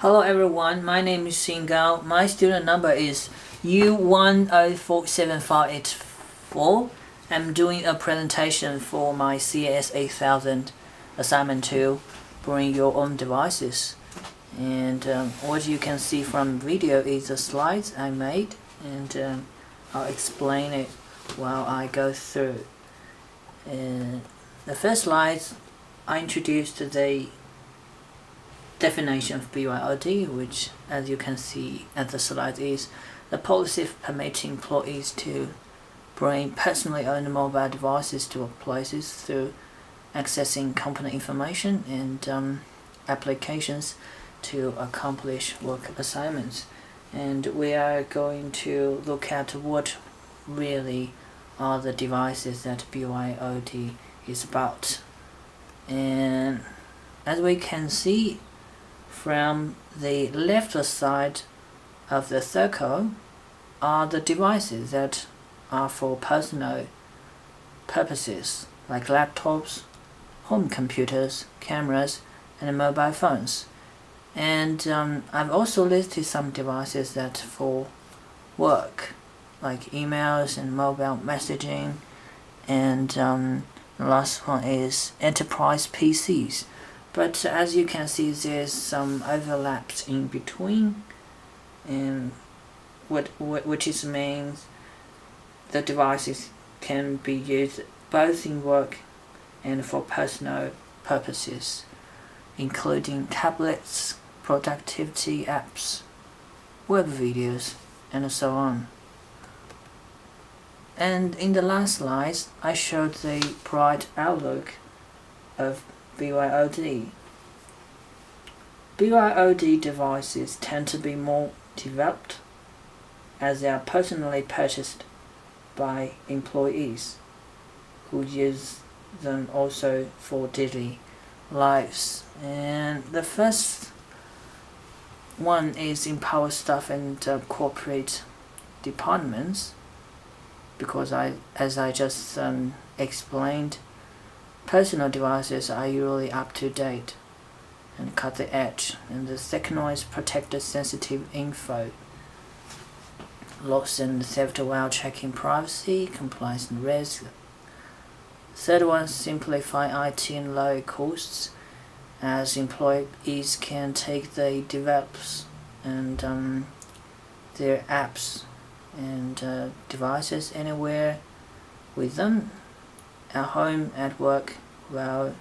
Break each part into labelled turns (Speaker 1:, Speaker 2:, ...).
Speaker 1: Hello everyone, my name is Xin Gao. My student number is U10475884. I'm doing a presentation for my CIS8000 assignment to bring your own devices. And what you can see from the video is the slides I made, and I'll explain it while I go through. The first slides, I introduced the definition of BYOD, which, as you can see at the slide, is the policy permitting employees to bring personally owned mobile devices to workplaces through accessing company information and applications to accomplish work assignments. And we are going to look at what really are the devices that BYOD is about. And as we can see from the left side of the circle are the devices that are for personal purposes, like laptops, home computers, cameras, and mobile phones. And I've also listed some devices that for work, like emails and mobile messaging, and the last one is enterprise PCs. But as you can see, there's some overlaps in between, and which means the devices can be used both in work and for personal purposes, including tablets, productivity apps, web videos, and so on. And in the last slides, I showed the bright outlook of BYOD. BYOD devices tend to be more developed as they are personally purchased by employees who use them also for daily lives. And the first one is empower staff and corporate departments, because as I just explained, personal devices are usually up to date and cut the edge. And the second one is protect the sensitive info, loss and theft while checking privacy, compliance and risk. Third one, simplify IT and lower costs, as employees can take the develops and their apps and devices anywhere with them, at home, at work, while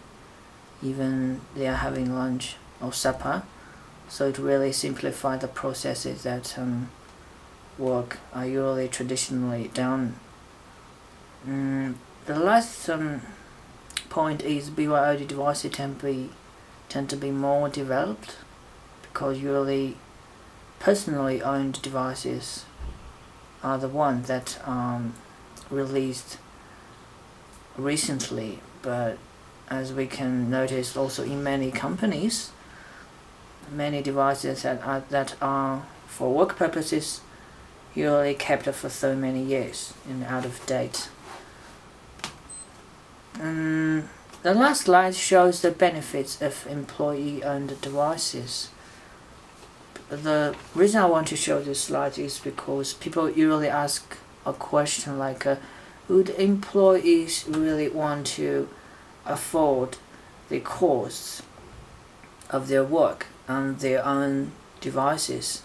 Speaker 1: even they are having lunch or supper. So it really simplifies the processes that work are usually traditionally done. The last point is BYOD devices tend to be more developed, because usually personally owned devices are the ones that released recently. But as we can notice also in many companies, many devices that are for work purposes usually kept for so many years and out of date. The last slide shows the benefits of employee-owned devices. The reason I want to show this slide is because people usually ask a question like, would employees really want to afford the costs of their work on their own devices?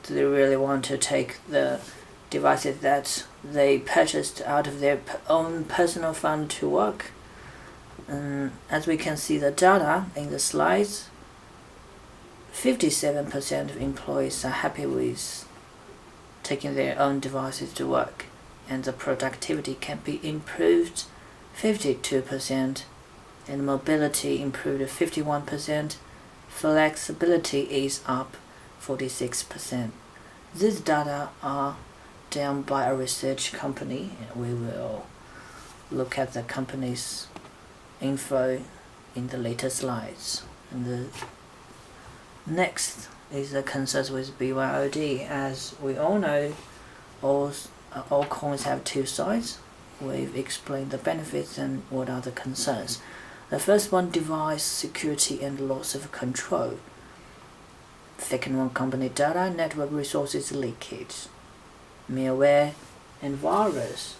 Speaker 1: Do they really want to take the devices that they purchased out of their own personal fund to work? As we can see the data in the slides, 57% of employees are happy with taking their own devices to work, and the productivity can be improved 52%, and mobility improved 51%, flexibility is up 46%. These data are done by a research company, and we will look at the company's info in the later slides. And the next is the concerns with BYOD. As we all know, all coins have two sides. We've explained the benefits and what are the concerns. The first one, device security and loss of control. second one, company data, network resources leakage, malware, and virus.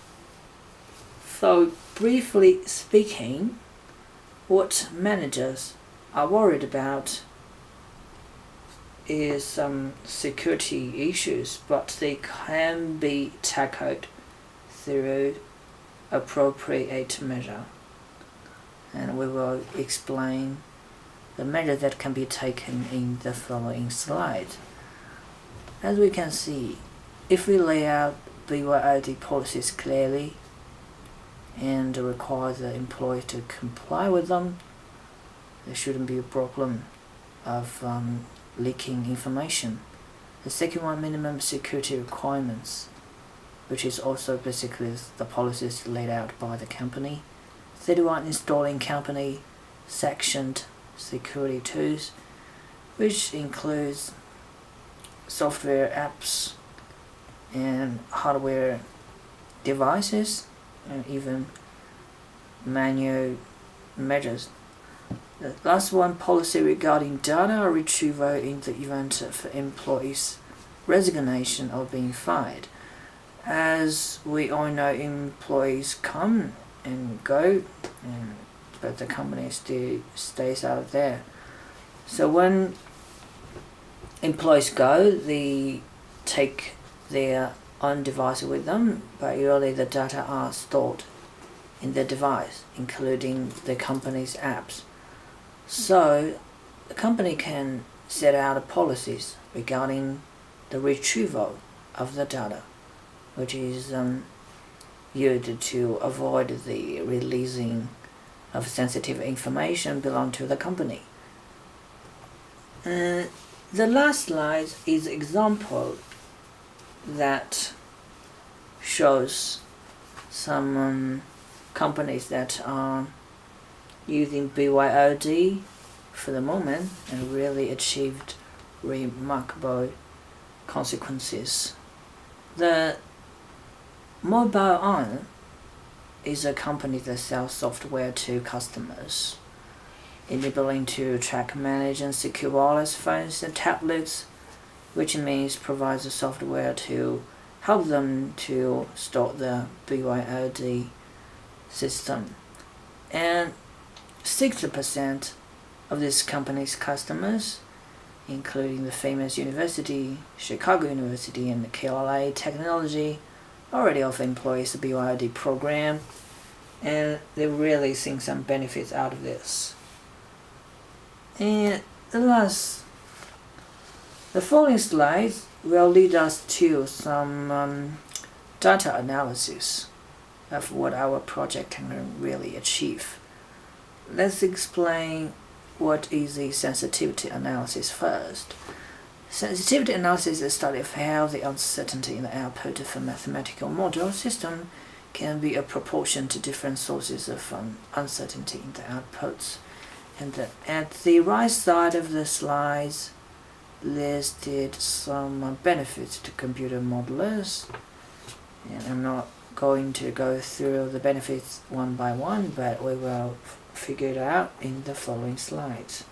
Speaker 1: So briefly speaking, what managers are worried about is some security issues, but they can be tackled through appropriate measure. And we will explain the measure that can be taken in the following slide. As we can see, if we lay out BYOD policies clearly and require the employee to comply with them, there shouldn't be a problem of leaking information. The second one, minimum security requirements, which is also basically the policies laid out by the company. Third one, installing company sectioned security tools, which includes software apps and hardware devices and even manual measures. The last one, policy regarding data retrieval in the event of employees' resignation or being fired. As we all know, employees come and go, but the company still stays out there. So when employees go, they take their own device with them, but usually the data are stored in the device, including the company's apps. So the company can set out policies regarding the retrieval of the data, which is used to avoid the releasing of sensitive information belong to the company. The last slide is an example that shows some companies that are using BYOD for the moment and really achieved remarkable consequences. The BYOD is a company that sells software to customers, enabling to track, manage, and secure wireless phones and tablets, which means provides the software to help them to store the BYOD system. And 60% of this company's customers, including the famous university, Chicago University, and the KLA Technology, already offer employees a BYOD program, and they're really seeing some benefits out of this. And the following slides will lead us to some data analysis of what our project can really achieve. Let's explain what is the sensitivity analysis first. Sensitivity analysis is a study of how the uncertainty in the output of a mathematical model system can be a proportion to different sources of uncertainty in the outputs. And at the right side of the slides listed some benefits to computer modelers. And I'm not going to go through the benefits one by one, but we will figure it out in the following slides.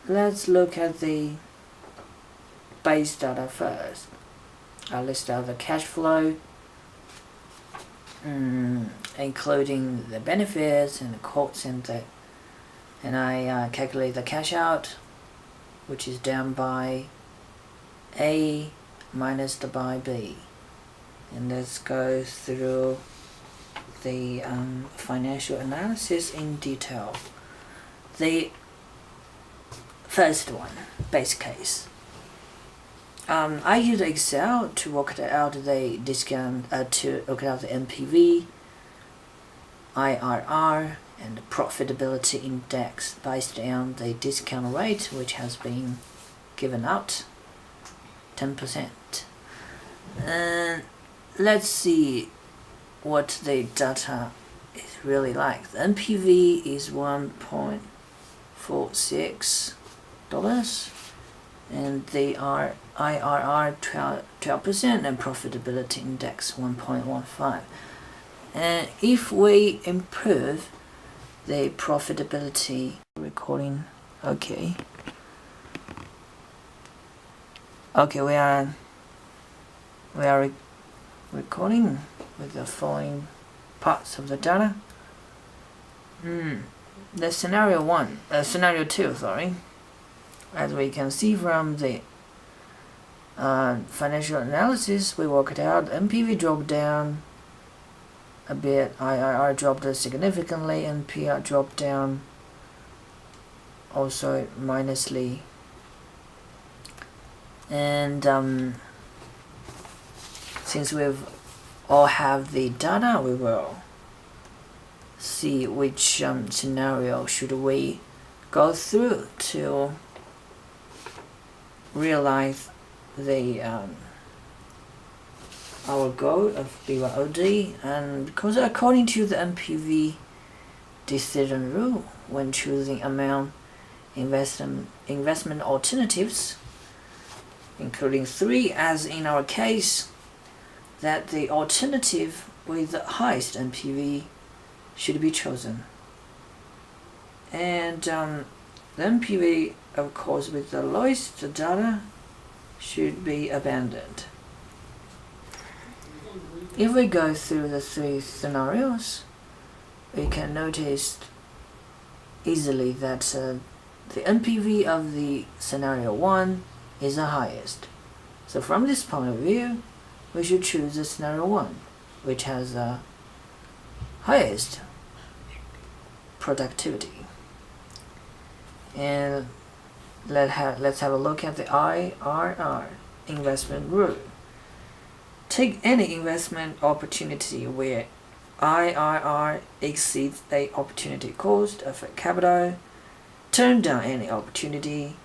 Speaker 1: Let's look at the base data first. I'll list out the cash flow, including the benefits and the costs, and I calculate the cash out, which is down by A minus the by B. And let's go through the financial analysis in detail. The first one, base case. I use Excel to work out the discount, to work out the NPV, IRR, and the profitability index based on the discount rate, which has been given out, 10%. And let's see what the data is really like. The NPV is $1.46, and the IRR 12%, and profitability index 1.15. And if we improve the profitability, recording, okay. Okay, we are recording with the following parts of the data. The scenario 2, sorry. As we can see from the financial analysis, we worked out NPV dropped down a bit, IRR dropped significantly, and PR dropped down also minusly. And since we've all have the data, we will see which scenario should we go through to realize the our goal of BYOD. And because according to the NPV decision rule, when choosing among investment alternatives, including 3 as in our case, that the alternative with the highest NPV should be chosen. And the NPV, of course, with the lowest data should be abandoned. If we go through the 3 scenarios, we can notice easily that the NPV of the scenario 1 is the highest. So from this point of view, we should choose the scenario 1, which has the highest productivity. And let's have a look at the IRR investment rule. Take any investment opportunity where IRR exceeds the opportunity cost of capital. Turn down any opportunity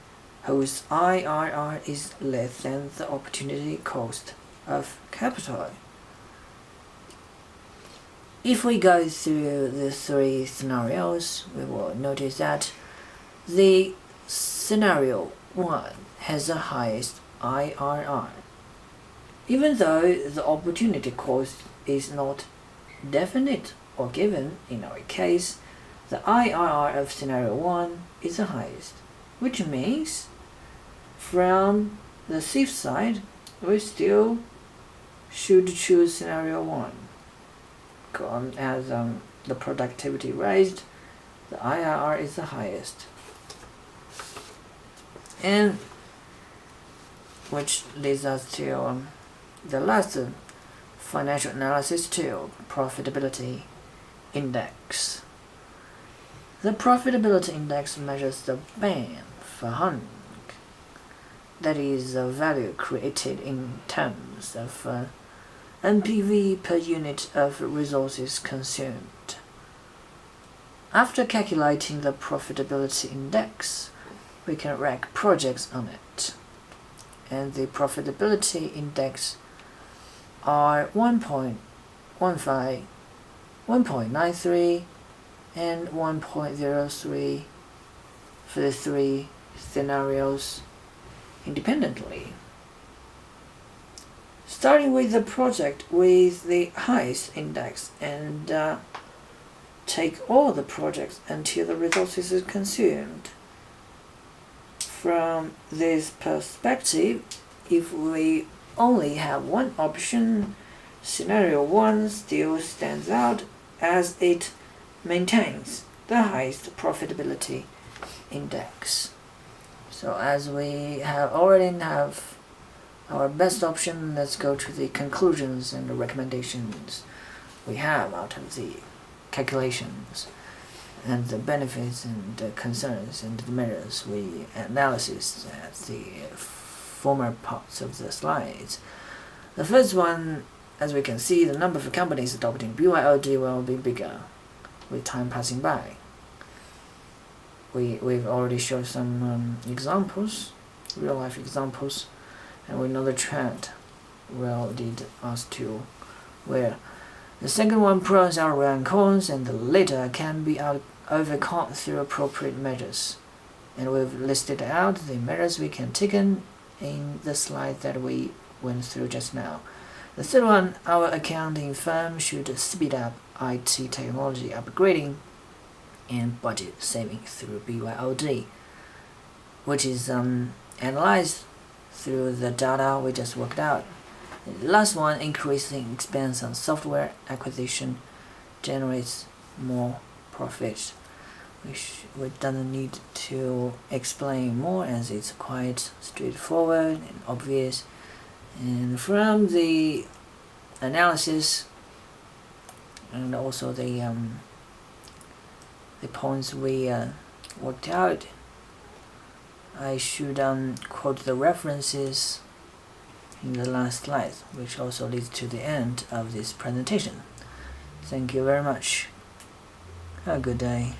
Speaker 1: whose IRR is less than the opportunity cost of capital. If we go through the 3 scenarios, we will notice that the scenario 1 has the highest IRR. Even though the opportunity cost is not definite or given in our case, the IRR of scenario 1 is the highest, which means from the safe side, we still should choose scenario 1. As the productivity raised, the IRR is the highest. And which leads us to the last financial analysis tool, profitability index. The profitability index measures the bang for hung, that is the value created in terms of NPV per unit of resources consumed. After calculating the profitability index, we can rank projects on it, and the profitability index are 1.15, 1.93, and 1.03 for the 3 scenarios independently. Starting with the project with the highest index, and take all the projects until the resources is consumed. From this perspective, if we only have one option, scenario 1 still stands out as it maintains the highest profitability index. So as we already have our best option, let's go to the conclusions and the recommendations we have out of the calculations, and the benefits and the concerns and the measures we analysis at the former parts of the slides. The first one, as we can see, the number of companies adopting BYOD will be bigger with time passing by. We've already showed some examples, real life examples, and we know the trend will lead us to where the second one, pros, outweigh and cons, and the latter can be overcome through appropriate measures. And we've listed out the measures we can take in the slide that we went through just now. The third one, our accounting firm should speed up IT technology upgrading and budget saving through BYOD, which is analyzed through the data we just worked out. The last one, increasing expense on software acquisition generates more profit. We don't need to explain more as it's quite straightforward and obvious. And from the analysis and also the points we worked out, I should quote the references in the last slide, which also leads to the end of this presentation. Thank you very much. Have a good day.